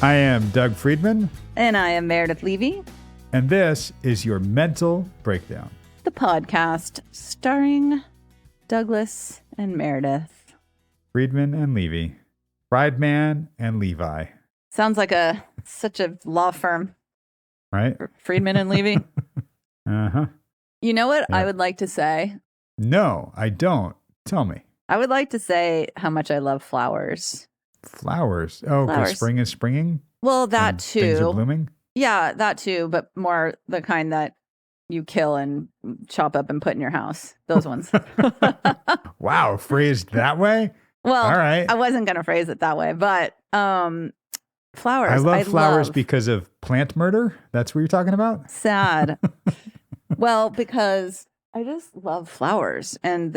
I am Doug Friedman. And I am Meredith Levy. And this is your Mental Breakdown, the podcast starring Douglas and Meredith. Friedman and Levy. Friedman and Levi. Sounds like such a law firm. Right? Friedman and Levy. Uh-huh. You know what Yeah. I would like to say? No, I don't. Tell me. I would like to say how much I love flowers. Flowers. Oh, because spring is springing? Well, that and too. Things are blooming? Yeah, that too, but more the kind that you kill and chop up and put in your house. Those ones. Wow, phrased that way? Well, all right. I wasn't going to phrase it that way, but flowers. I love flowers because of plant murder? That's what you're talking about? Sad. Well, because I just love flowers, and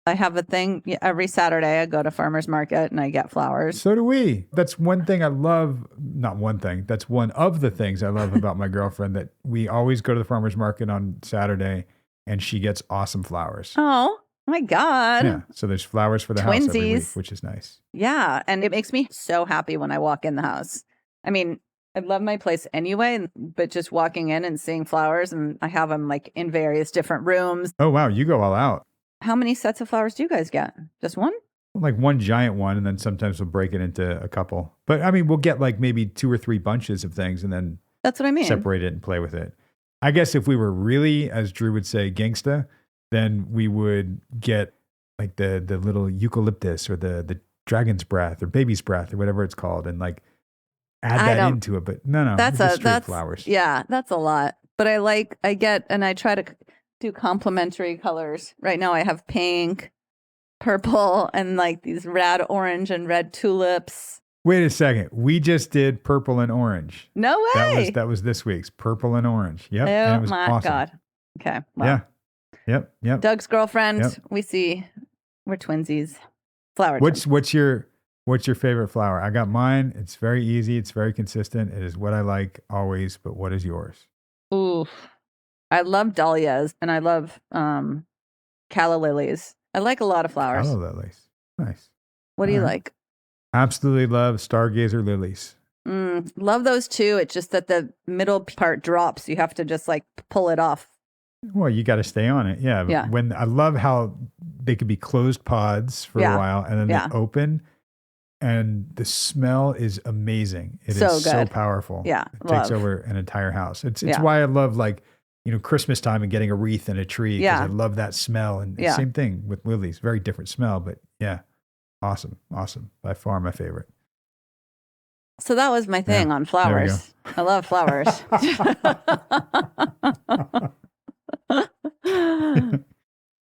I have a thing every Saturday. I go to farmer's market and I get flowers. So do we. That's one thing I love. Not one thing. That's one of the things I love about my girlfriend, that we always go to the farmer's market on Saturday and she gets awesome flowers. Oh my God. Yeah. So there's flowers for the house every week, Twinsies. which is nice. Yeah. And it makes me so happy when I walk in the house. I mean, I love my place anyway, but just walking in and seeing flowers, and I have them like in various different rooms. Oh, wow. You go all out. How many sets of flowers do you guys get? Just one? Like one giant one, and then sometimes we'll break it into a couple. But I mean, we'll get like maybe 2 or 3 bunches of things and then That's what I mean. separate it and play with it. I guess if we were really, as Drew would say, gangsta, then we would get like the little eucalyptus or the dragon's breath or baby's breath or whatever it's called, and like add that into it. But no, that's flowers. Yeah, that's a lot. But I try to do complementary colors. Right now I have pink, purple, and like these rad orange and red tulips. Wait a second. We just did purple and orange. No way. That was this week's purple and orange. Yep. Oh and it was my awesome. God. Okay. Well, yeah. Yep. Doug's girlfriend. Yep. We're twinsies. Flower. What's your favorite flower? I got mine. It's very easy. It's very consistent. It is what I like always. But what is yours? Ooh, I love dahlias and I love calla lilies. I like a lot of flowers. Calla lilies. Nice. What do you like? Absolutely love stargazer lilies. Love those too. It's just that the middle part drops. You have to just like pull it off. Well, you got to stay on it. Yeah. Yeah. When I love how they could be closed pods for a while and then they open, and the smell is amazing. It is so powerful. Yeah. It takes over an entire house. It's why I love Christmas time and getting a wreath and a tree. Because I love that smell. And same thing with lilies. Very different smell, but yeah. Awesome. By far my favorite. So that was my thing on flowers. I love flowers.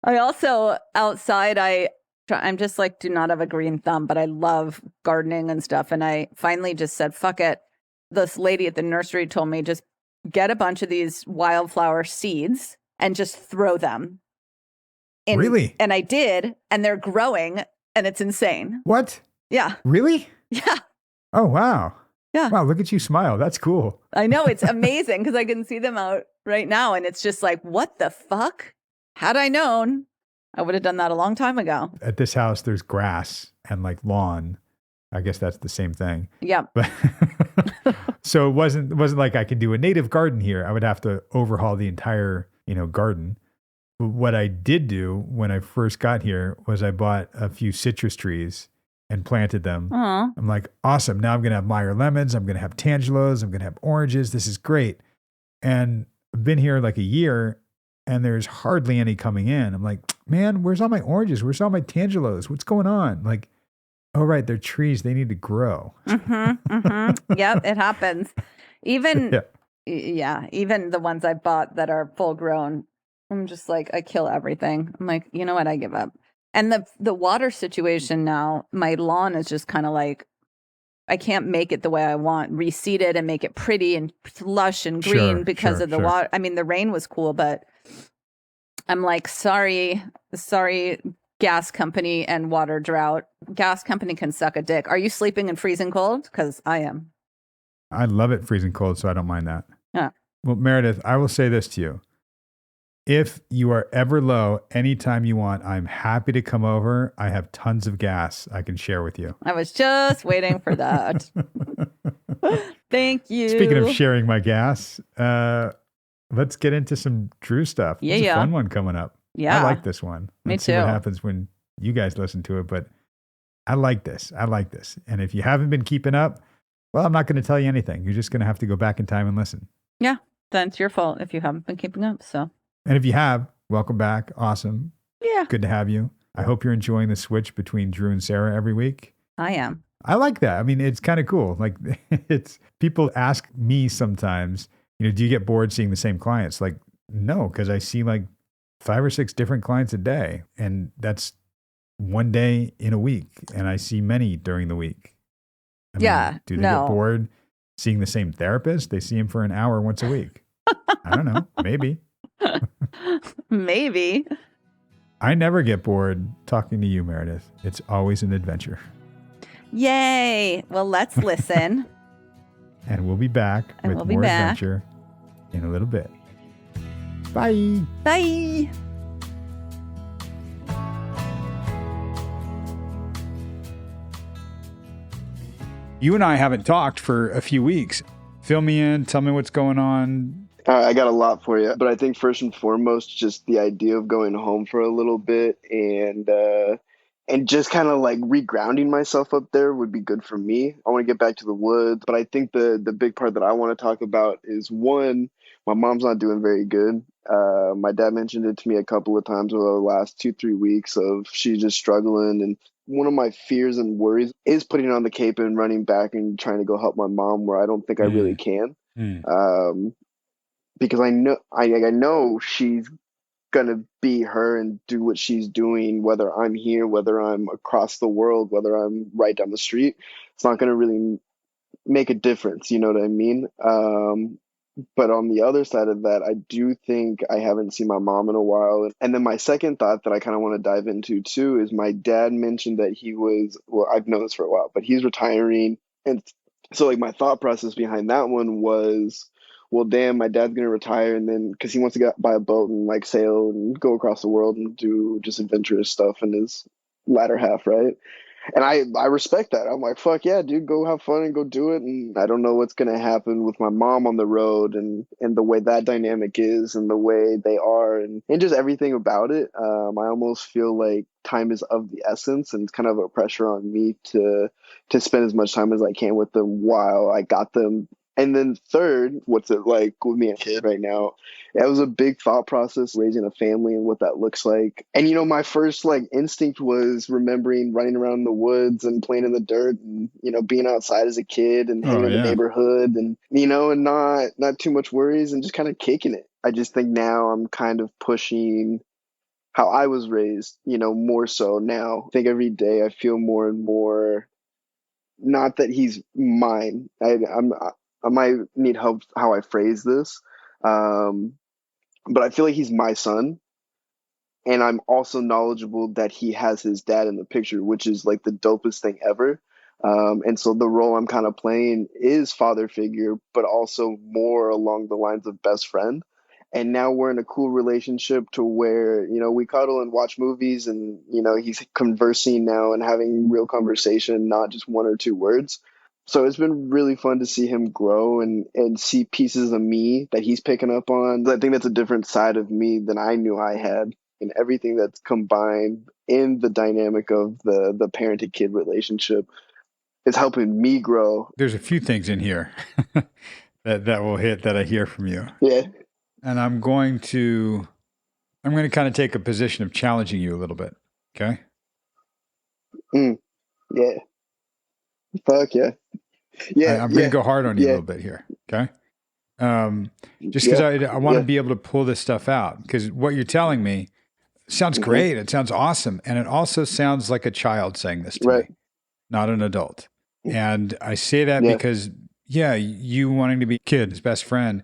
I also, outside, I'm just like, do not have a green thumb, but I love gardening and stuff. And I finally just said, fuck it. This lady at the nursery told me, just get a bunch of these wildflower seeds and just throw them. Really? And I did. And they're growing and it's insane. What? Yeah. Really? Yeah. Oh, wow. Yeah. Wow. Look at you smile. That's cool. I know. It's amazing because I can see them out right now. And it's just like, what the fuck? Had I known, I would have done that a long time ago. At this house, there's grass and like lawn. I guess that's the same thing. Yeah. But so it wasn't like I could do a native garden here. I would have to overhaul the entire, garden. But what I did do when I first got here was I bought a few citrus trees and planted them. Aww. I'm like, awesome. Now I'm going to have Meyer lemons. I'm going to have tangelos. I'm going to have oranges. This is great. And I've been here like a year and there's hardly any coming in. I'm like, man, where's all my oranges? Where's all my tangelos? What's going on? Like, oh, right. They're trees. They need to grow. Yep. It happens. Even the ones I bought that are full grown, I'm just like, I kill everything. I'm like, you know what? I give up. And the water situation now, my lawn is just kind of like, I can't make it the way I want, reseed it and make it pretty and lush and green because of the water. I mean, the rain was cool, but I'm like, sorry, gas company and water drought. Gas company can suck a dick. Are you sleeping in freezing cold? Because I am. I love it freezing cold, so I don't mind that. Yeah. Well, Meredith, I will say this to you. if you are ever low, anytime you want, I'm happy to come over. I have tons of gas I can share with you. I was just waiting for that. Thank you. Speaking of sharing my gas, let's get into some Drew stuff. There's a fun one coming up. Yeah. I like this one. Let's see what happens when you guys listen to it. But I like this. And if you haven't been keeping up, well, I'm not going to tell you anything. You're just going to have to go back in time and listen. Yeah. Then it's your fault if you haven't been keeping up. So. And if you have, welcome back. Awesome. Yeah. Good to have you. I hope you're enjoying the switch between Drew and Sarah every week. I am. I like that. I mean, it's kind of cool. Like it's people ask me sometimes, do you get bored seeing the same clients? Like, no, because I see like 5 or 6 different clients a day. And that's one day in a week. And I see many during the week. I mean, do they get bored seeing the same therapist? They see him for an hour once a week. I don't know. Maybe. Maybe. I never get bored talking to you, Meredith. It's always an adventure. Yay. Well, let's listen. And we'll be back with more adventure in a little bit. Bye. Bye. You and I haven't talked for a few weeks. Fill me in. Tell me what's going on. I got a lot for you, but I think first and foremost, just the idea of going home for a little bit and just kind of like regrounding myself up there would be good for me. I want to get back to the woods, but I think the big part that I want to talk about is one, my mom's not doing very good. My dad mentioned it to me a couple of times over the last 2-3 weeks of she's just struggling. And one of my fears and worries is putting on the cape and running back and trying to go help my mom where I don't think I really can. Because I know she's gonna be her and do what she's doing, whether I'm here, whether I'm across the world, whether I'm right down the street. It's not gonna really make a difference, you know what I mean? But on the other side of that, I do think I haven't seen my mom in a while. And then my second thought that I kind of want to dive into too is my dad mentioned that I've known this for a while, but he's retiring. And so like my thought process behind that one was, well, damn, my dad's going to retire. And then because he wants to buy a boat and like sail and go across the world and do just adventurous stuff in his latter half, right? And I respect that. I'm like, fuck yeah, dude, go have fun and go do it. And I don't know what's going to happen with my mom on the road and the way that dynamic is and the way they are and just everything about it. I almost feel like time is of the essence and it's kind of a pressure on me to spend as much time as I can with them while I got them. And then third, what's it like with me and a kid right now? It was a big thought process, raising a family and what that looks like. And, my first instinct was remembering running around in the woods and playing in the dirt and, being outside as a kid and hanging in the neighborhood and, and not too much worries and just kind of kicking it. I just think now I'm kind of pushing how I was raised, more so now. I think every day I feel more and more, not that he's mine. I might need help how I phrase this. But I feel like he's my son. And I'm also knowledgeable that he has his dad in the picture, which is like the dopest thing ever. And so the role I'm kind of playing is father figure, but also more along the lines of best friend. And now we're in a cool relationship to where, we cuddle and watch movies and, he's conversing now and having real conversation, not just 1 or 2 words. So it's been really fun to see him grow and see pieces of me that he's picking up on. I think that's a different side of me than I knew I had, and everything that's combined in the dynamic of the parent to kid relationship is helping me grow. There's a few things in here that will hit that I hear from you. Yeah. And I'm going to kind of take a position of challenging you a little bit. Okay. Yeah. Fuck yeah. Yeah, I'm going to go hard on you a little bit here. Okay. Just because I want to be able to pull this stuff out, because what you're telling me sounds great. It sounds awesome. And it also sounds like a child saying this to me, not an adult. And I say that because, you wanting to be a kid's best friend,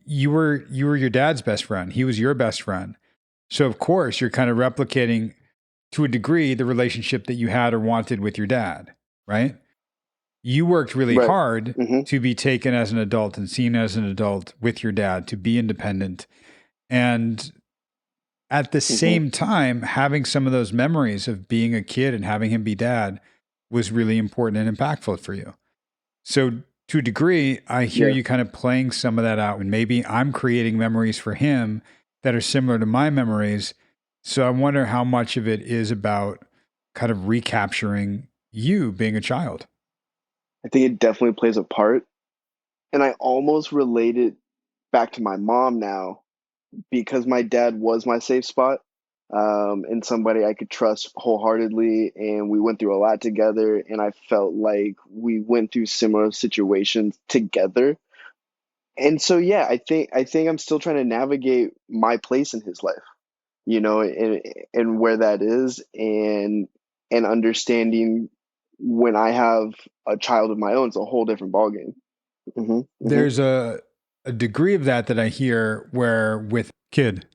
you were your dad's best friend. He was your best friend. So of course you're kind of replicating to a degree the relationship that you had or wanted with your dad, right? You worked really hard to be taken as an adult and seen as an adult with your dad, to be independent. And at the same time, having some of those memories of being a kid and having him be dad was really important and impactful for you. So to a degree, I hear you kind of playing some of that out, and maybe I'm creating memories for him that are similar to my memories. So I wonder how much of it is about kind of recapturing you being a child. I think it definitely plays a part. And I almost relate it back to my mom now, because my dad was my safe spot, and somebody I could trust wholeheartedly. And we went through a lot together, and I felt like we went through similar situations together. And so, yeah, I think I'm still trying to navigate my place in his life, and where that is, and understanding when I have a child of my own, it's a whole different ballgame. There's a degree of that I hear where with kid,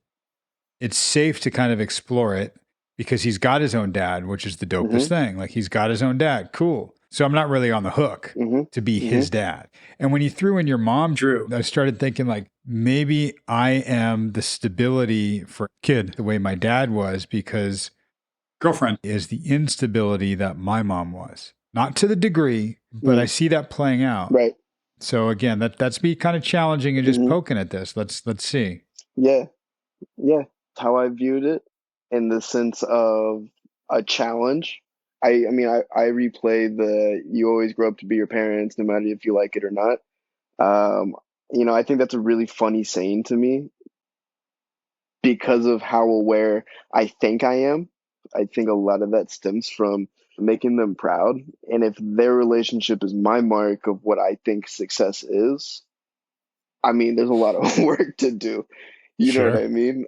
it's safe to kind of explore it because he's got his own dad, which is the dopest thing. Like he's got his own dad. Cool. So I'm not really on the hook to be his dad. And when you threw in your mom, Drew, I started thinking like, maybe I am the stability for kid the way my dad was, because girlfriend is the instability that my mom was. Not to the degree, but I see that playing out. Right. So again, that's me kind of challenging and just poking at this. Let's see. Yeah. Yeah. How I viewed it, in the sense of a challenge. I mean, I replay the "you always grow up to be your parents, no matter if you like it or not." I think that's a really funny saying to me, because of how aware I think I am. I think a lot of that stems from making them proud. And if their relationship is my mark of what I think success is, I mean, there's a lot of work to do. You know what I mean?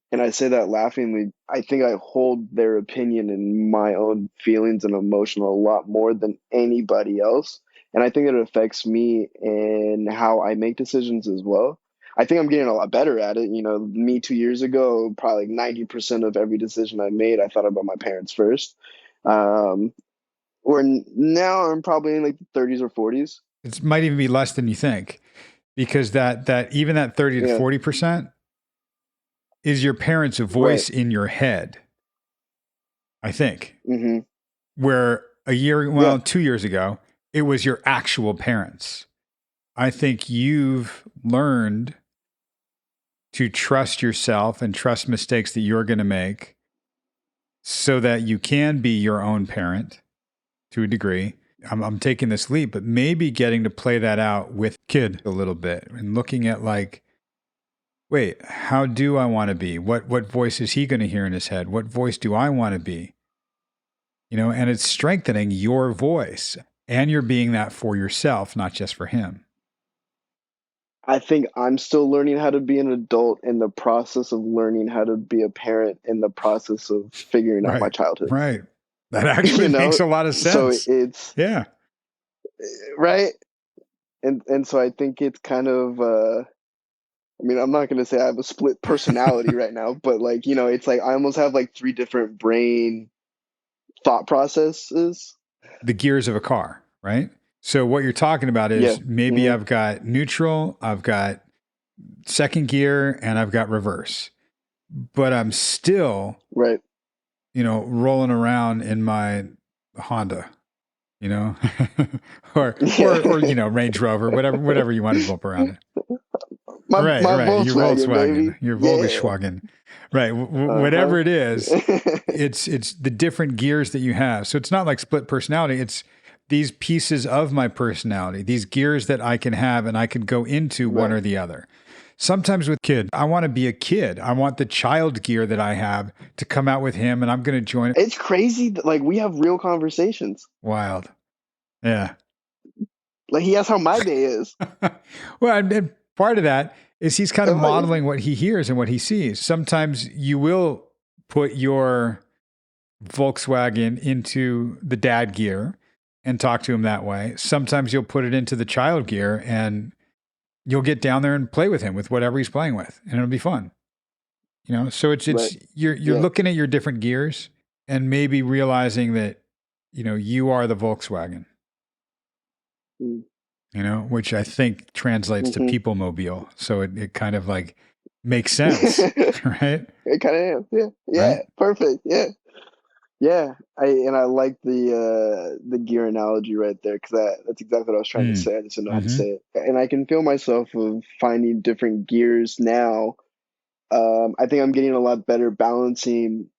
And I say that laughingly. I think I hold their opinion and my own feelings and emotional a lot more than anybody else. And I think it affects me and how I make decisions as well. I think I'm getting a lot better at it. Me 2 years ago, probably like 90% of every decision I made, I thought about my parents first. Or now I'm probably in like the 30s or 40s. It might even be less than you think, because that even that 30 to 40% is your parents' voice in your head, I think. Where 2 years ago, it was your actual parents. I think you've learned to trust yourself and trust mistakes that you're going to make so that you can be your own parent to a degree. I'm taking this leap, but maybe getting to play that out with kid a little bit and looking at like, wait, how do I want to be? What voice is he going to hear in his head? What voice do I want to be? And it's strengthening your voice, and you're being that for yourself, not just for him. I think I'm still learning how to be an adult in the process of learning how to be a parent, in the process of figuring out my childhood. Right. That actually makes a lot of sense. So it's right. And so I think it's kind of I mean, I'm not going to say I have a split personality right now, but like, it's like I almost have like 3 different brain thought processes. The gears of a car, right? So what you're talking about is maybe I've got neutral, I've got second gear, and I've got reverse, but I'm still rolling around in my Honda, or Range Rover, whatever you want to bump around it. My your Volkswagen, baby. Your Volkswagen, right? Whatever it is, it's the different gears that you have. So it's not like split personality. It's these pieces of my personality, these gears that I can have, and I can go into one or the other. Sometimes with kid, I want to be a kid. I want the child gear that I have to come out with him, and I'm going to join. It's crazy that, like, we have real conversations. Wild. Yeah. Like, he asks how my day is. Well, and part of that is he's kind of modeling what he hears and what he sees. Sometimes you will put your Volkswagen into the dad gear and talk to him that way. Sometimes you'll put it into the child gear and you'll get down there and play with him with whatever he's playing with, and it'll be fun. So it's you're looking at your different gears and maybe realizing that, you are the Volkswagen. Which I think translates to people mobile. So it kind of like makes sense, right? It kind of am. Yeah. Yeah. Right? Perfect. Yeah. Yeah. I like the gear analogy right there, because that's exactly what I was trying to Mm. say. I just didn't know how to Mm-hmm. say it. And I can feel myself of finding different gears now. I think I'm getting a lot better balancing,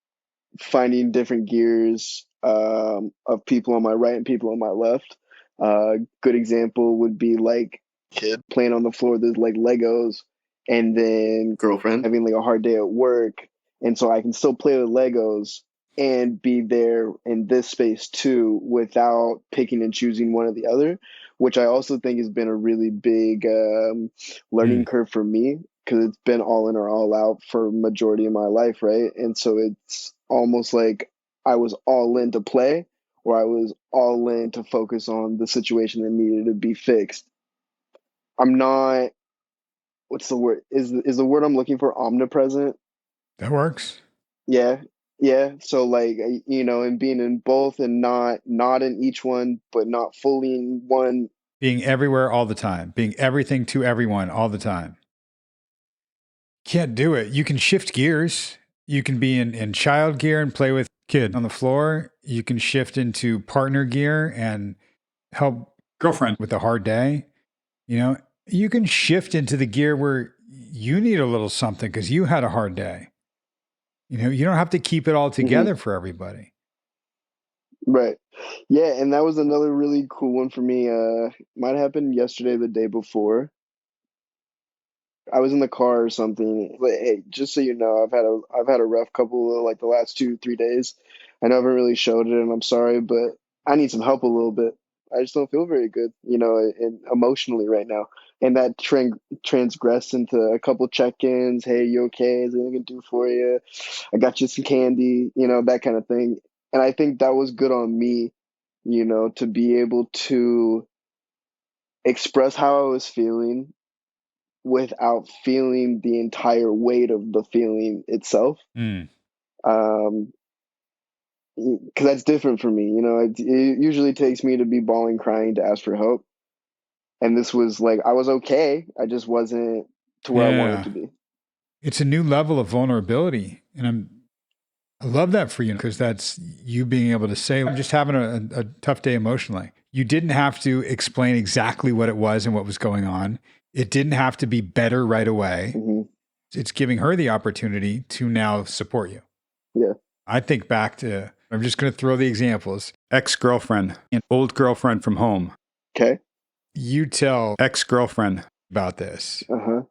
finding different gears of people on my right and people on my left. Good example would be like kid playing on the floor. There's like Legos, and then girlfriend having like a hard day at work, and so I can still play with Legos and be there in this space too, without picking and choosing one or the other, which I also think has been a really big learning curve for me, because it's been all in or all out for majority of my life, right? And so it's almost like I was all in to play, or I was all in to focus on the situation that needed to be fixed. I'm not, what's the word? Is the word I'm looking for omnipresent? That works. Yeah. Yeah. So like, and being in both, and not in each one, but not fully in one. Being everywhere all the time, being everything to everyone all the time. Can't do it. You can shift gears. You can be in child gear and play with kid on the floor. You can shift into partner gear and help girlfriend with a hard day. You can shift into the gear where you need a little something because you had a hard day. You don't have to keep it all together for everybody. Right. Yeah, and that was another really cool one for me. Might have happened yesterday, the day before. I was in the car or something. But hey, just so you know, I've had a rough couple of like the last 2-3 days. I never really showed it, and I'm sorry, but I need some help a little bit. I just don't feel very good, and emotionally right now. And that transgressed into a couple check-ins. Hey, you okay? Is there anything I can do for you? I got you some candy, that kind of thing. And I think that was good on me, to be able to express how I was feeling without feeling the entire weight of the feeling itself. Mm. Because that's different for me. It usually takes me to be bawling, crying to ask for help. And this was like, I was okay. I just wasn't to where I wanted to be. It's a new level of vulnerability. And I love that for you, because that's you being able to say, I'm just having a tough day emotionally. You didn't have to explain exactly what it was and what was going on. It didn't have to be better right away. Mm-hmm. It's giving her the opportunity to now support you. Yeah. I think back to, I'm just going to throw the examples. Ex-girlfriend, an old girlfriend from home. Okay. You tell ex-girlfriend about this. Uh-huh.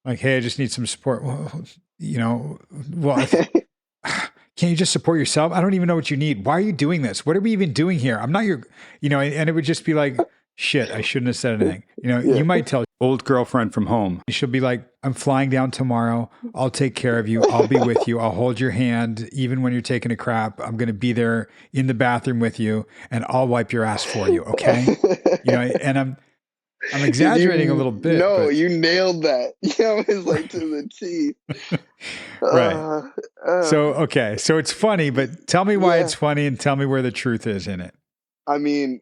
Like, hey, I just need some support. Well, can't you just support yourself? I don't even know what you need. Why are you doing this? What are we even doing here? I'm not your, and it would just be like, shit, I shouldn't have said anything. You might tell old girlfriend from home. She'll be like, I'm flying down tomorrow. I'll take care of you. I'll be with you. I'll hold your hand. Even when you're taking a crap, I'm going to be there in the bathroom with you, and I'll wipe your ass for you. Okay. And I'm exaggerating a little bit. No, but... you nailed that. It's like to the T. Right. So it's funny, but tell me why it's funny, and tell me where the truth is in it. I mean,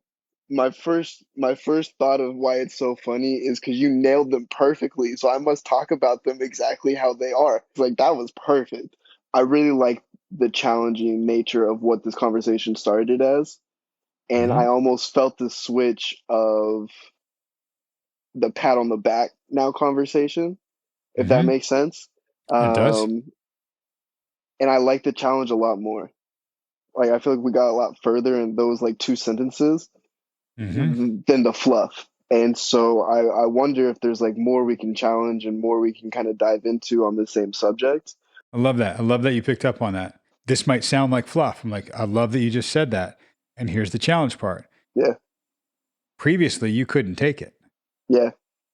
my first thought of why it's so funny is because you nailed them perfectly. So I must talk about them exactly how they are. It's like, that was perfect. I really like the challenging nature of what this conversation started as. And I almost felt the switch of the pat on the back now conversation, if that makes sense. It does. And I like the challenge a lot more. Like, I feel like we got a lot further in those like 2 sentences than the fluff. And so I wonder if there's like more we can challenge and more we can kind of dive into on the same subject. I love that. I love that you picked up on that. This might sound like fluff. I'm like, I love that you just said that. And here's the challenge part. Yeah. Previously, you couldn't take it. Yeah.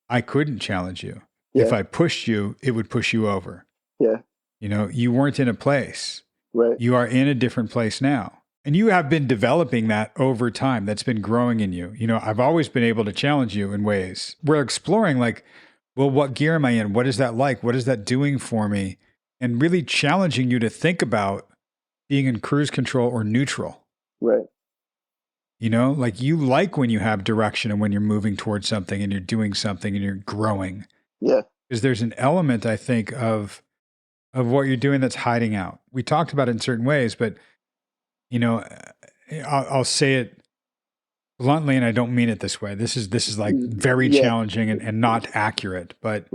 I couldn't challenge you. Yeah. If I pushed you, it would push you over. Yeah. You weren't in a place. Right. You are in a different place now. And you have been developing that over time. That's been growing in you. I've always been able to challenge you in ways. We're exploring like, well, what gear am I in? What is that like? What is that doing for me? And really challenging you to think about being in cruise control or neutral. Right. Like you like when you have direction and when you're moving towards something and you're doing something and you're growing. Yeah. Because there's an element, I think, of what you're doing that's hiding out. We talked about it in certain ways, but I'll say it bluntly, and I don't mean it this way. This is like very challenging and not accurate, but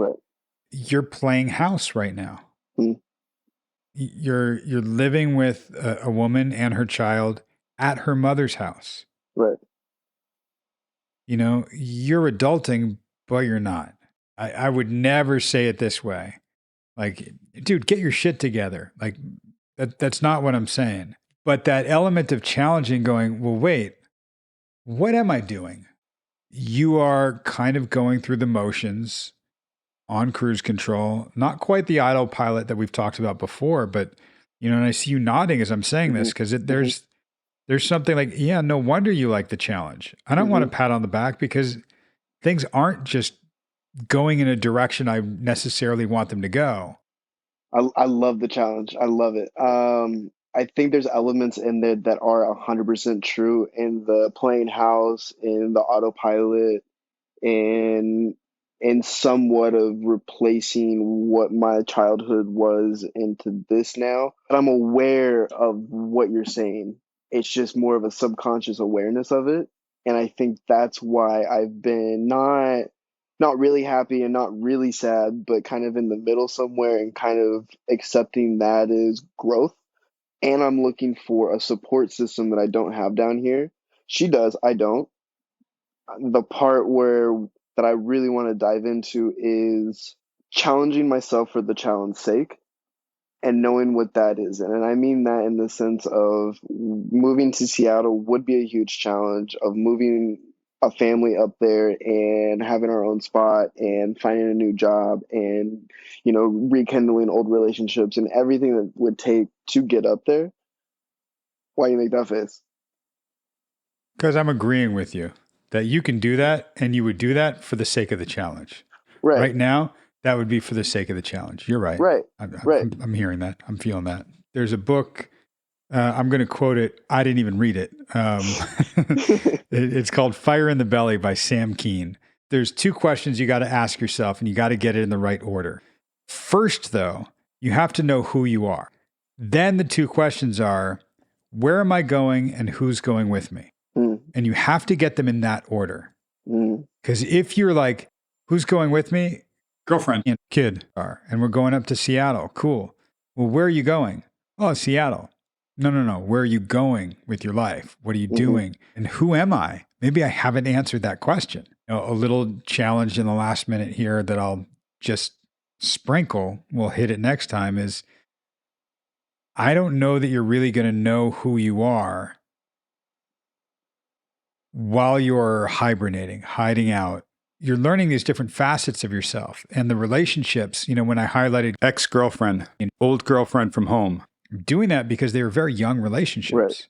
you're playing house right now. You're living with a woman and her child at her mother's house. Right. You're adulting, but you're not. I would never say it this way. Like, dude, get your shit together. Like, that's not what I'm saying. But that element of challenging, going, well, wait, what am I doing? You are kind of going through the motions on cruise control, not quite the autopilot that we've talked about before, but, and I see you nodding as I'm saying this, because there's something like, yeah, no wonder you like the challenge. I don't want a pat on the back, because things aren't just going in a direction I necessarily want them to go. I love the challenge. I love it. I think there's elements in there that are 100% true in the playing house, in the autopilot, and somewhat of replacing what my childhood was into this now. But I'm aware of what you're saying. It's just more of a subconscious awareness of it. And I think that's why I've been not really happy and not really sad, but kind of in the middle somewhere, and kind of accepting that as growth. And I'm looking for a support system that I don't have down here. She does, I don't. The part that I really want to dive into is challenging myself for the challenge's sake, and knowing what that is. And I mean that in the sense of moving to Seattle would be a huge challenge, of moving a family up there and having our own spot and finding a new job and, rekindling old relationships and everything that would take to get up there. Why do you make that face? Because I'm agreeing with you that you can do that, and you would do that for the sake of the challenge. Right now, that would be for the sake of the challenge. You're right. Right. I'm hearing that. I'm feeling that. There's a book. I'm going to quote it. I didn't even read it. It's called Fire in the Belly by Sam Keane. There's 2 questions you got to ask yourself, and you got to get it in the right order. First, though, you have to know who you are. Then the 2 questions are, where am I going and who's going with me? And you have to get them in that order. Because if you're like, who's going with me? Girlfriend and kid are, and we're going up to Seattle. Cool. Well, where are you going? Oh, Seattle. No. Where are you going with your life? What are you doing? And who am I? Maybe I haven't answered that question. A little challenge in the last minute here that I'll just sprinkle, we'll hit it next time, is I don't know that you're really going to know who you are while you're hibernating, hiding out. You're learning these different facets of yourself and the relationships. When I highlighted ex-girlfriend and old girlfriend from home, I'm doing that because they were very young relationships. Right.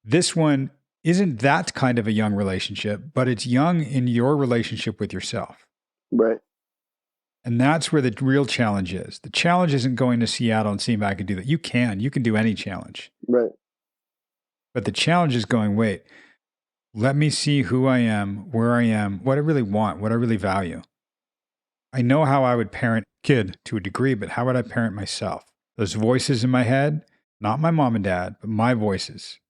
This one isn't that kind of a young relationship, but it's young in your relationship with yourself. Right. And that's where the real challenge is. The challenge isn't going to Seattle and seeing if I can do that. You can do any challenge. Right. But the challenge is going, wait, let me see who I am, where I am, what I really want, what I really value. I know how I would parent a kid to a degree, but how would I parent myself? Those voices in my head, not my mom and dad, but my voices.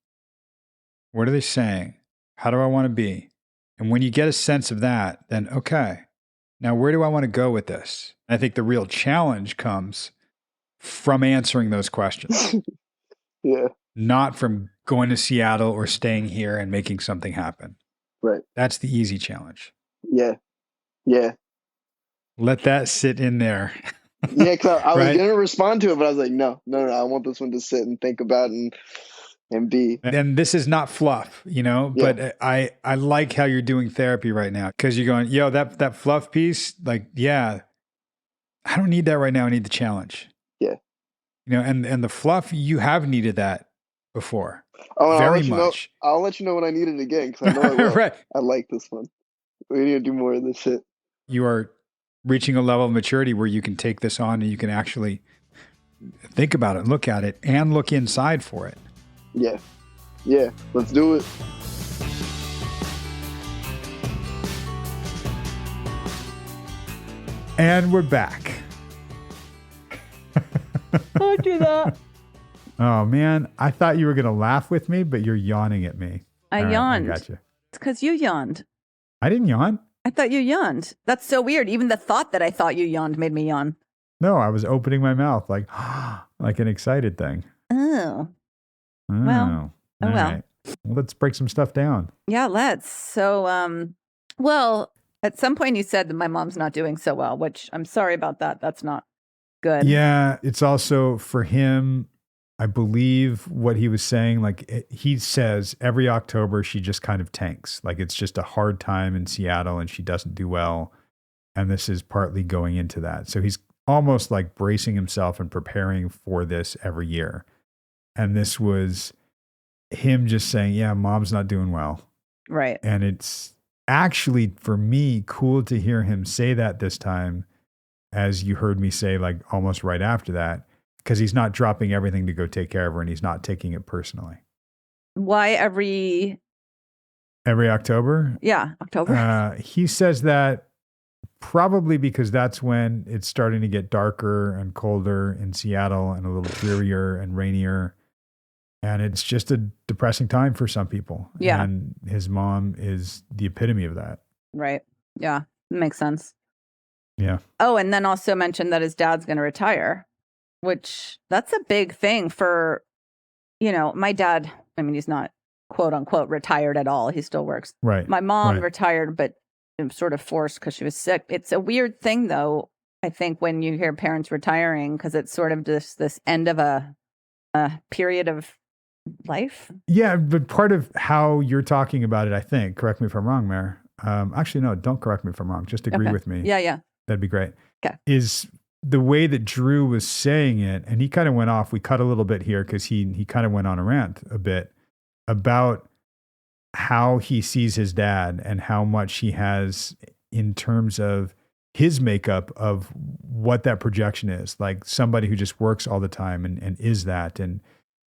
What are they saying? How do I want to be? And when you get a sense of that, then okay, now where do I want to go with this? I think the real challenge comes from answering those questions. Yeah. Not from going to Seattle or staying here and making something happen. Right. That's the easy challenge. Yeah. Yeah. Let that sit in there. Yeah, because I was going to respond to it, but I was like, no. I want this one to sit and think about and be. And this is not fluff, but I like how you're doing therapy right now, because you're going, yo, that fluff piece, like, yeah, I don't need that right now. I need the challenge. Yeah. And the fluff, you have needed that before. Oh, very much. I'll let you know when I need it again, because I know I will. Right. I like this one. We need to do more of this shit. You are reaching a level of maturity where you can take this on and you can actually think about it, look at it, and look inside for it. Yeah. Yeah. Let's do it. And we're back. Don't do that. Oh, man. I thought you were going to laugh with me, but you're yawning at me. I yawned. I got you. It's because you yawned. I didn't yawn. I thought you yawned. That's so weird. Even the thought that I thought you yawned made me yawn. No, I was opening my mouth like an excited thing. Oh. Oh, Well. Oh, all well. right. Well, let's break some stuff down. Yeah, let's. So, well, at some point you said that my mom's not doing so well, which I'm sorry about that. That's not good. Yeah, it's also for him, I believe what he was saying, like he says every October she just kind of tanks. Like it's just a hard time in Seattle and she doesn't do well. And this is partly going into that. So he's almost like bracing himself and preparing for this every year. And this was him just saying, yeah, mom's not doing well. Right. And it's actually, for me, cool to hear him say that this time, as you heard me say, like almost right after that, because he's not dropping everything to go take care of her and he's not taking it personally. Why every October? Yeah, October. He says that probably because that's when it's starting to get darker and colder in Seattle and a little drearier and rainier. And it's just a depressing time for some people. Yeah. And his mom is the epitome of that. Right. Yeah. Makes sense. Yeah. Oh, and then also mentioned that his dad's going to retire, which that's a big thing for, my dad. I mean, he's not quote unquote retired at all. He still works. Right. My mom Right. retired, but sort of forced because she was sick. It's a weird thing, though, I think, when you hear parents retiring, because it's sort of just this end of a period of life. Yeah, but part of how you're talking about it, I think, correct me if I'm wrong, Mare. Actually, no, don't correct me if I'm wrong. Just agree with me. Yeah. That'd be great. Okay. Is the way that Drew was saying it, and he kind of went off. We cut a little bit here because he kind of went on a rant a bit about how he sees his dad and how much he has in terms of his makeup of what that projection is. Like somebody who just works all the time and is that. And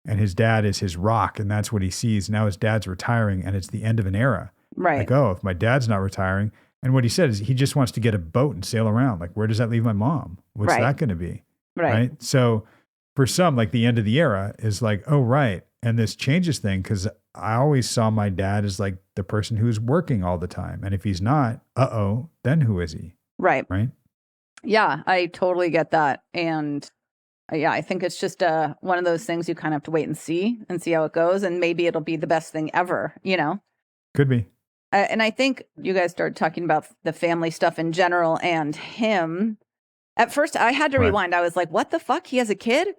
his dad is his rock, and that's what he sees. Now his dad's retiring, and it's the end of an era. Right. Like, oh, if my dad's not retiring. And what he said is he just wants to get a boat and sail around. Like, where does that leave my mom? What's Right. that going to be? Right. So for some, like the end of the era is like, oh, right. And this changes thing because I always saw my dad as like the person who's working all the time. And if he's not, then who is he? Right. Right. Yeah, I totally get that. And yeah, I think it's just one of those things you kind of have to wait and see how it goes. And maybe it'll be the best thing ever, Could be. And I think you guys started talking about the family stuff in general and him. At first, I had to Right. rewind. I was like, what the fuck? He has a kid? And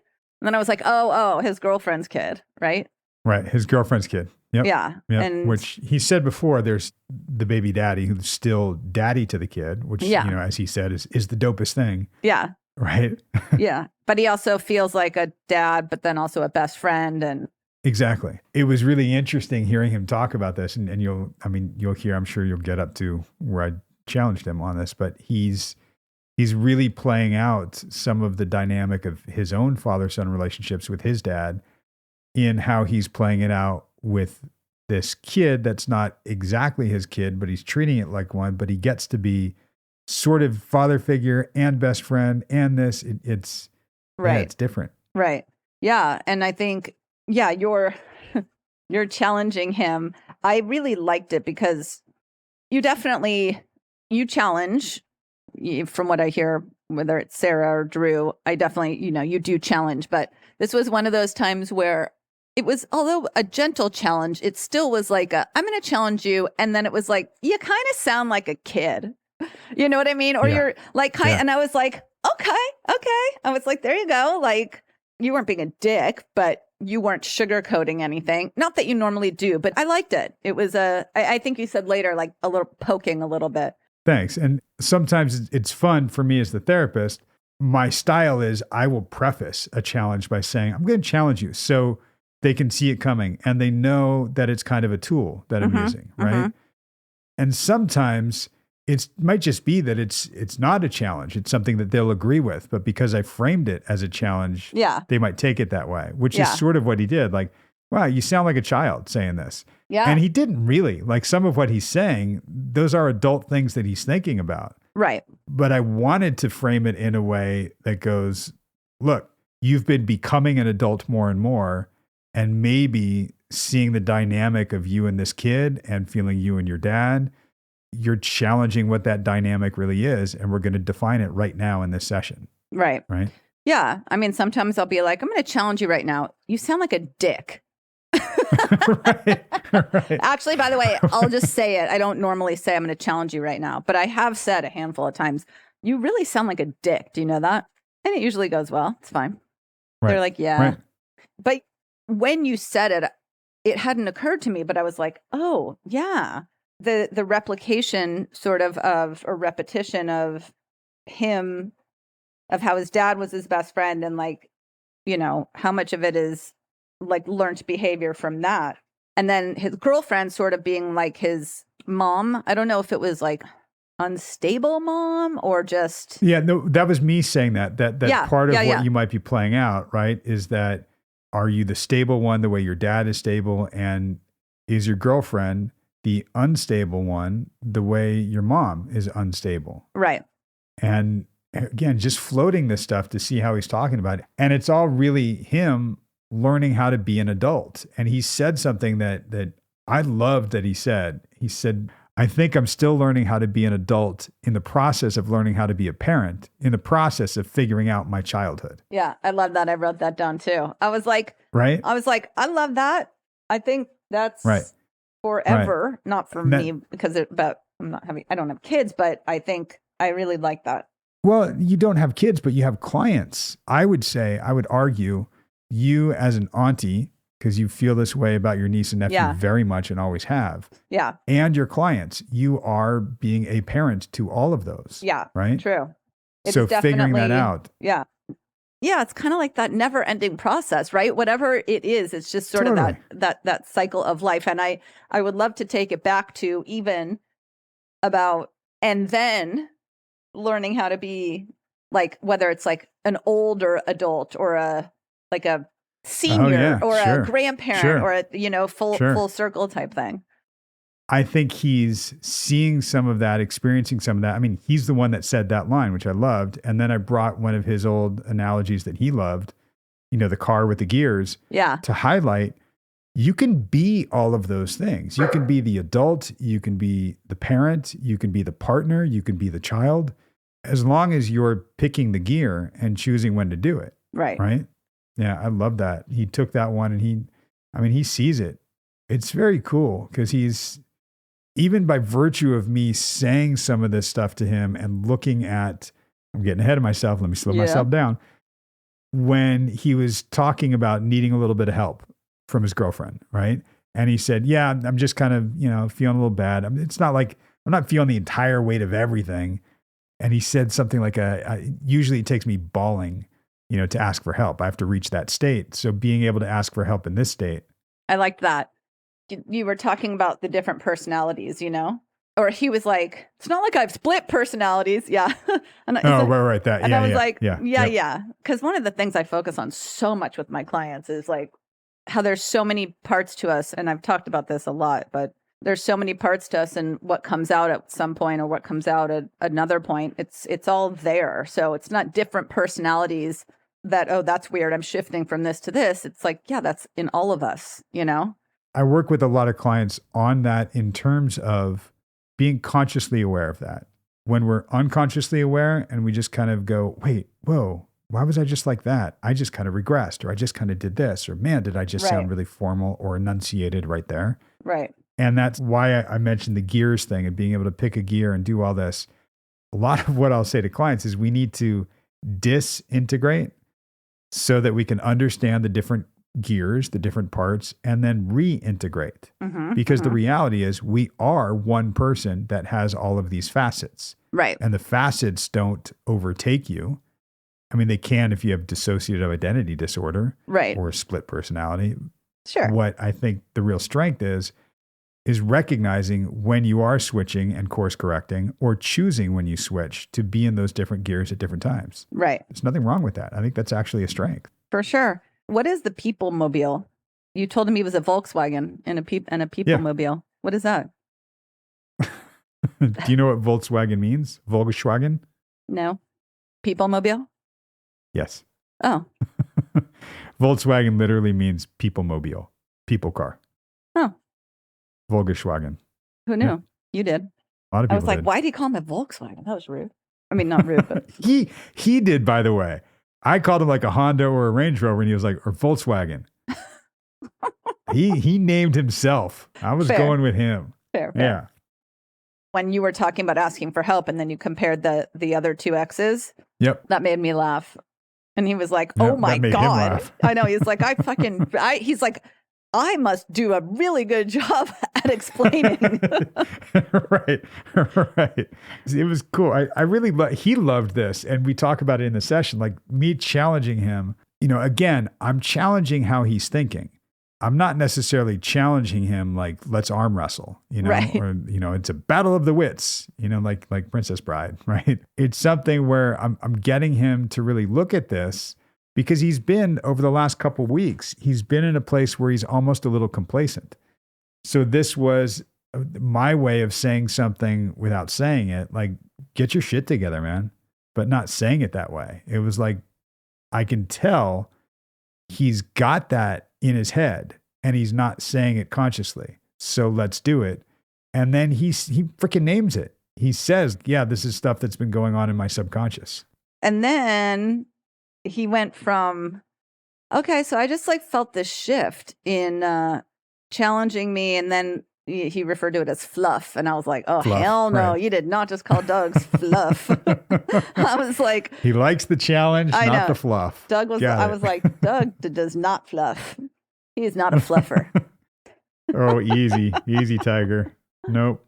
then I was like, oh, his girlfriend's kid, right? Right. His girlfriend's kid. Yep. Yeah. Yep. And which he said before, there's the baby daddy who's still daddy to the kid, which, as he said, is the dopest thing. Yeah. Right. Yeah. But he also feels like a dad, but then also a best friend. And exactly. It was really interesting hearing him talk about this. And you'll hear, I'm sure you'll get up to where I challenged him on this, but he's really playing out some of the dynamic of his own father-son relationships with his dad in how he's playing it out with this kid that's not exactly his kid, but he's treating it like one, but he gets to be sort of father figure and best friend and this. It's right. Yeah, it's different. Right. Yeah. And I think, you're challenging him. I really liked it because you challenge, from what I hear, whether it's Sarah or Drew, I definitely, you do challenge. But this was one of those times where it was, although a gentle challenge, it still was like, I'm going to challenge you. And then it was like, you kind of sound like a kid. You know what I mean? Or you're like, and I was like, okay. I was like, there you go. Like, you weren't being a dick, but you weren't sugarcoating anything. Not that you normally do, but I liked it. It was I think you said later, like a little poking a little bit. Thanks. And sometimes it's fun for me as the therapist. My style is I will preface a challenge by saying, I'm going to challenge you. So they can see it coming and they know that it's kind of a tool that I'm using. Right. And sometimes it might just be that it's not a challenge. It's something that they'll agree with. But because I framed it as a challenge, they might take it that way, which is sort of what he did. Like, wow, you sound like a child saying this. Yeah. And he didn't really. Like some of what he's saying, those are adult things that he's thinking about. Right. But I wanted to frame it in a way that goes, look, you've been becoming an adult more and more, and maybe seeing the dynamic of you and this kid and feeling you and your dad, you're challenging what that dynamic really is. And we're going to define it right now in this session. Right. Right. Yeah. I mean, sometimes I'll be like, I'm going to challenge you right now. You sound like a dick. Right. Actually, by the way, I'll just say it. I don't normally say I'm going to challenge you right now, but I have said a handful of times, you really sound like a dick. Do you know that? And it usually goes well. It's fine. Right. They're like, yeah. Right. But when you said it, it hadn't occurred to me, but I was like, oh, yeah. The replication sort of a repetition of him, of how his dad was his best friend, and like, you know, how much of it is like learned behavior from that. And then his girlfriend sort of being like his mom. I don't know if it was like unstable mom or just. Yeah, no, that was me saying that part of what you might be playing out, right, is that are you the stable one the way your dad is stable, and is your girlfriend the unstable one the way your mom is unstable? Right. And again, just floating this stuff to see how he's talking about it. And it's all really him learning how to be an adult. And he said something that I loved that he said. He said, I think I'm still learning how to be an adult in the process of learning how to be a parent, in the process of figuring out my childhood. Yeah, I love that. I wrote that down too. I was like, I love that. I think that's forever, not for me because I don't have kids, but I think I really like that. Well, you don't have kids, but you have clients. I would argue you as an auntie, because you feel this way about your niece and nephew very much and always have. Yeah. And your clients, you are being a parent to all of those. Yeah. Right? True. So figuring that out. Yeah. Yeah. It's kind of like that never ending process, right? Whatever it is, it's just sort of that cycle of life. And I would love to take it back to even about, and then learning how to be like, whether it's like an older adult or a senior or a grandparent or a, full circle type thing. I think he's seeing some of that, experiencing some of that. I mean, he's the one that said that line, which I loved. And then I brought one of his old analogies that he loved, the car with the gears, to highlight you can be all of those things. You can be the adult, you can be the parent, you can be the partner, you can be the child, as long as you're picking the gear and choosing when to do it. Right. Right. Yeah. I love that. He took that one and he sees it. It's very cool because he's, even by virtue of me saying some of this stuff to him and looking at, I'm getting ahead of myself. Let me slow myself down. When he was talking about needing a little bit of help from his girlfriend. Right. And he said, yeah, I'm just kind of, feeling a little bad. It's not like I'm not feeling the entire weight of everything. And he said something like, usually it takes me bawling, to ask for help. I have to reach that state. So being able to ask for help in this state. I like that. You were talking about the different personalities, or he was like, it's not like I've split personalities. Yeah. And right. That. And I was like, yeah. Because one of the things I focus on so much with my clients is like how there's so many parts to us. And I've talked about this a lot, but there's so many parts to us, and what comes out at some point or what comes out at another point, it's all there. So it's not different personalities that, oh, that's weird, I'm shifting from this to this. It's like, yeah, that's in all of us, I work with a lot of clients on that in terms of being consciously aware of that. When we're unconsciously aware and we just kind of go, wait, whoa, why was I just like that? I just kind of regressed, or I just kind of did this, or man, did I just sound really formal or enunciated right there? Right. And that's why I mentioned the gears thing and being able to pick a gear and do all this. A lot of what I'll say to clients is we need to disintegrate so that we can understand the different gears, the different parts, and then reintegrate. Because the reality is we are one person that has all of these facets. Right. And the facets don't overtake you. I mean, they can if you have dissociative identity disorder. Right. Or split personality. Sure. What I think the real strength is recognizing when you are switching and course correcting, or choosing when you switch to be in those different gears at different times. Right. There's nothing wrong with that. I think that's actually a strength. For sure. What is the people mobile? You told him he was a Volkswagen and a people mobile. What is that? Do you know what Volkswagen means? Volkswagen? No. People mobile? Yes. Oh. Volkswagen literally means people mobile, people car. Oh. Volkswagen. Who knew? Yeah. You did. A lot of people I was like, did. why did he call him a Volkswagen? That was rude. I mean, not rude, but he did, by the way. I called him like a Honda or a Range Rover, and he was like, or Volkswagen. he named himself. I was Fair. going with him. fair. Yeah. When you were talking about asking for help and then you compared the other two exes, Yep. that made me laugh. And he was like, Yeah, oh my that made him God. laugh. I know. He's like, he's like, I must do a really good job at explaining. Right. Right. It was cool. I really, he loved this. And we talk about it in the session, like me challenging him. You know, again, I'm challenging how he's thinking. I'm not necessarily challenging him like, let's arm wrestle, you know, Right. or, you know, it's a battle of the wits, you know, like Princess Bride, right? It's something where I'm getting him to really look at this because he's been over the last couple of weeks, he's been in a place where he's almost a little complacent. So this was my way of saying something without saying it, like, get your shit together, man, but not saying it that way. It was like, I can tell he's got that in his head and he's not saying it consciously. So let's do it. And then he freaking names it. He says, yeah, this is stuff that's been going on in my subconscious. And then he went from, okay, so I just like felt this shift in challenging me. And then he referred to it as fluff. And I was like, oh, Fluff, hell no, right. you did not just call Doug's fluff. I was like, He likes the challenge, I not know. the fluff. Doug was, Got I it. was like, Doug does not fluff. He is not a fluffer. Oh, easy, Tiger. Nope.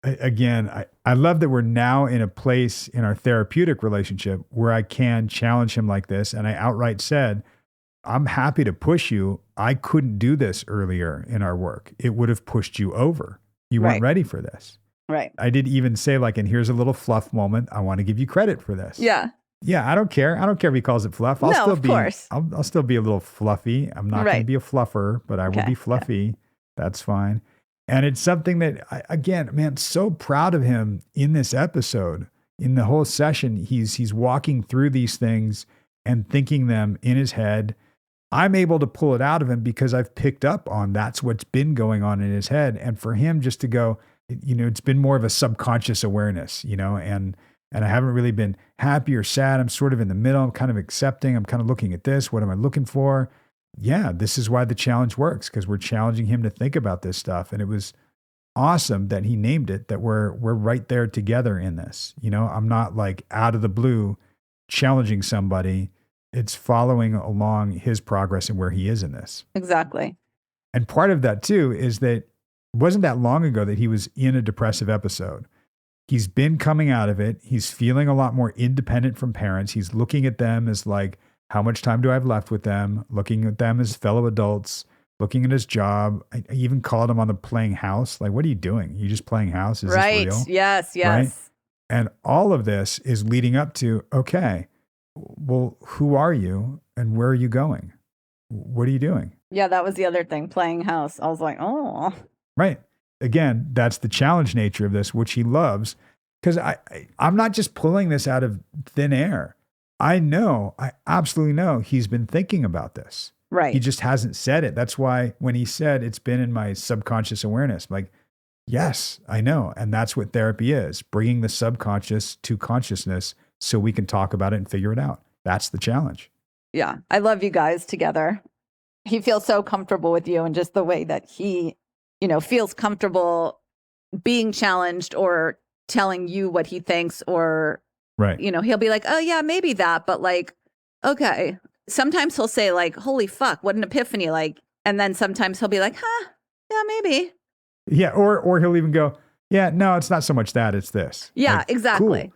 Again, I love that we're now in a place in our therapeutic relationship where I can challenge him like this. And I outright said, I'm happy to push you. I couldn't do this earlier in our work. It would have pushed you over. You weren't Right. ready for this. Right. I did even say like, and here's a little fluff moment. I want to give you credit for this. Yeah. Yeah, I don't care. I don't care if he calls it fluff. No, of course. I'll still be a little fluffy. I'm not going Right. to be a fluffer, but I will Okay, be fluffy. That's fine. And it's something that, again, man, so proud of him in this episode. In the whole session, he's walking through these things and thinking them in his head. I'm able to pull it out of him because I've picked up on that's what's been going on in his head. And for him just to go, you know, it's been more of a subconscious awareness, you know, and I haven't really been happy or sad. I'm sort of in the middle. I'm kind of accepting. I'm kind of looking at this. What am I looking for? Yeah, this is why the challenge works, because we're challenging him to think about this stuff. And it was awesome that he named it, that we're right there together in this. You know, I'm not like out of the blue challenging somebody. It's following along his progress and where he is in this. Exactly. And part of that too is that it wasn't that long ago that he was in a depressive episode. He's been coming out of it. He's feeling a lot more independent from parents. He's looking at them as like, how much time do I have left with them? Looking at them as fellow adults, looking at his job. I even called him on the playing house. Like, what are you doing? You just playing house? Is Right. this real? Yes. Right? And all of this is leading up to, okay, well, who are you and where are you going? What are you doing? Yeah, that was the other thing, playing house. I was like, oh. Right. Again, that's the challenge nature of this, which he loves. Because I'm not just pulling this out of thin air. I absolutely know he's been thinking about this. Right. He just hasn't said it. That's why when he said it's been in my subconscious awareness, I'm like, yes, I know. And that's what therapy is, bringing the subconscious to consciousness so we can talk about it and figure it out. That's the challenge. Yeah. I love you guys together. He feels so comfortable with you, and just the way that he, you know, feels comfortable being challenged or telling you what he thinks, or, Right. you know, he'll be like, oh yeah, maybe that, but like, okay. Sometimes he'll say like, holy fuck, what an epiphany. Like, and then sometimes he'll be like, huh, yeah, maybe. Yeah. Or he'll even go, yeah, no, it's not so much that, it's this. Yeah, Like, exactly. cool.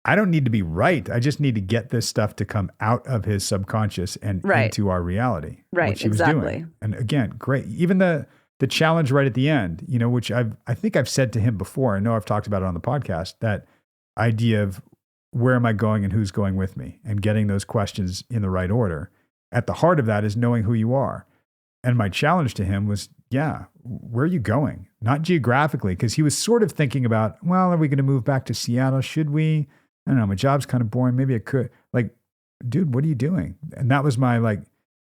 I don't need to be right. I just need to get this stuff to come out of his subconscious and Right. into our reality. Right, Which he was exactly. doing. And again, great. Even the challenge right at the end, you know, which I think I've said to him before. I know I've talked about it on the podcast, that idea of where am I going and who's going with me, and getting those questions in the right order. At the heart of that is knowing who you are. And my challenge to him was, yeah, where are you going? Not geographically, because he was sort of thinking about, well, are we going to move back to Seattle? Should we? I don't know. My job's kind of boring. Maybe I could. Like, dude, what are you doing? And that was my like,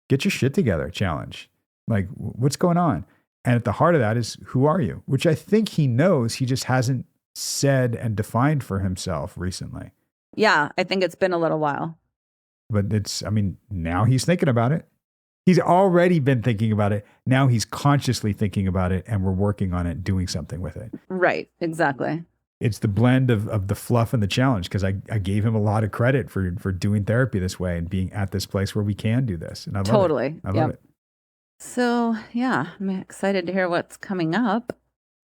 get your shit together challenge. Like, what's going on? And at the heart of that is, who are you? Which I think he knows. He just hasn't said and defined for himself recently. Yeah, I think it's been a little while. But now he's thinking about it. He's already been thinking about it. Now he's consciously thinking about it, and we're working on it, doing something with it. Right, exactly. It's the blend of the fluff and the challenge, because I gave him a lot of credit for doing therapy this way and being at this place where we can do this. And I love it. I love it. So, yeah, I'm excited to hear what's coming up.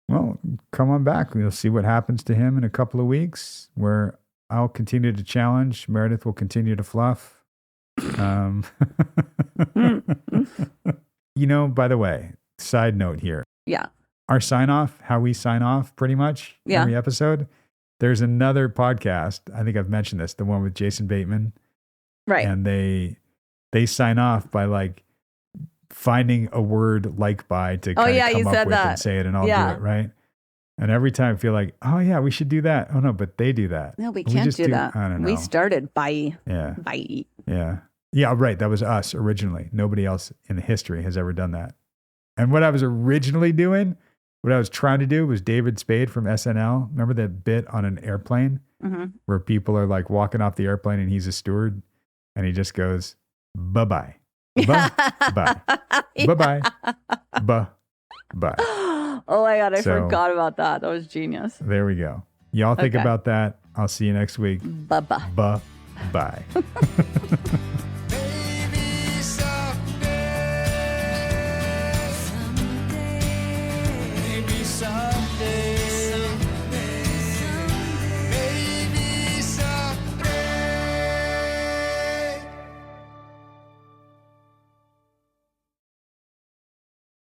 Well, come on back. We'll see what happens to him in a couple of weeks, where I'll continue to challenge. Meredith will continue to fluff. By the way, side note here. Yeah. Our sign off, how we sign off pretty much every episode. There's another podcast. I think I've mentioned this, the one with Jason Bateman. Right. And they sign off by like finding a word like by to kind of come up with and say it, and I'll do it, right? And every time I feel like, oh yeah, we should do that. Oh no, but they do that. No, we can't do that. I don't know. We started by. Yeah. By. Yeah. Yeah, right. That was us originally. Nobody else in history has ever done that. And what I was originally doing, what I was trying to do was David Spade from SNL. Remember that bit on an airplane where people are like walking off the airplane and he's a steward and he just goes, bye-bye. Bye-bye. Bye-bye. Bye-bye. Oh my God, I forgot about that. That was genius. There we go. Y'all think about that. I'll see you next week. Bye-bye. Bye-bye.